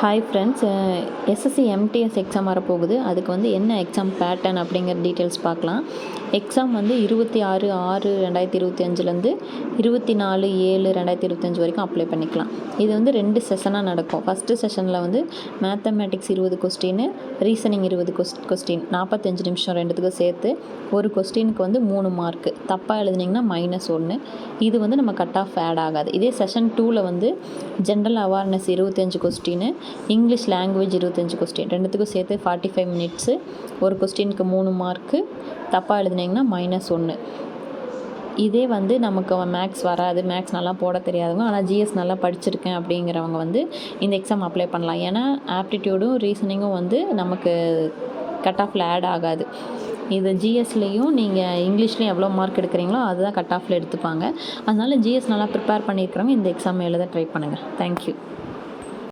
Hi friends, SSC MTS exam வரப்போகுது. அதுக்கு வந்து என்ன எக்ஸாம் பேட்டர்ன் அப்படிங்கிற டீட்டெயில்ஸ் பார்க்கலாம். எக்ஸாம் வந்து 26/6/2025லேருந்து 24/7/2025 வரைக்கும் அப்ளை பண்ணிக்கலாம். இது வந்து 2 செஷனாக நடக்கும். ஃபஸ்ட்டு செஷனில் வந்து மேத்தமேட்டிக்ஸ் 20 கொஸ்டின், ரீசனிங் 20 கொஸ்டின் 45 நிமிஷம் ரெண்டுத்துக்கும் சேர்த்து. ஒரு கொஸ்டினுக்கு வந்து 3 மார்க்கு. தப்பாக எழுதுனீங்கன்னா -1. இது வந்து நம்ம கட் ஆஃப் ஆட் ஆகாது. இதே செஷன் 2ல் வந்து general awareness 25 question, English language 25 question ரெண்டுத்துக்கும் சேர்த்து 45 மினிட்ஸு. ஒரு கொஸ்டினுக்கு 3 மார்க்கு. தப்பாக எழுதுனீங்கன்னா -1. இதே வந்து நமக்கு மேக்ஸ் வராது, மேக்ஸ் நல்லா போட தெரியாதவங்க, ஆனால் ஜிஎஸ் நல்லா படிச்சிருக்கேன் அப்படிங்கிறவங்க வந்து இந்த எக்ஸாம் அப்ளை பண்ணலாம். ஏன்னா ஆப்டிடியூடும் ரீசனிங்கும் வந்து நமக்கு கட் ஆஃபில் ஆட் ஆகாது. இது ஜிஎஸ்லேயும் நீங்கள் இங்கிலீஷ்லேயும் எவ்வளோ மார்க் எடுக்கிறீங்களோ அதுதான் கட் ஆஃபில் எடுத்துப்பாங்க. அதனால் ஜிஎஸ் நல்லா ப்ரிப்பேர் பண்ணியிருக்கிறவங்க இந்த எக்ஸாம் எழுத ட்ரை பண்ணுங்கள். தேங்க்யூ.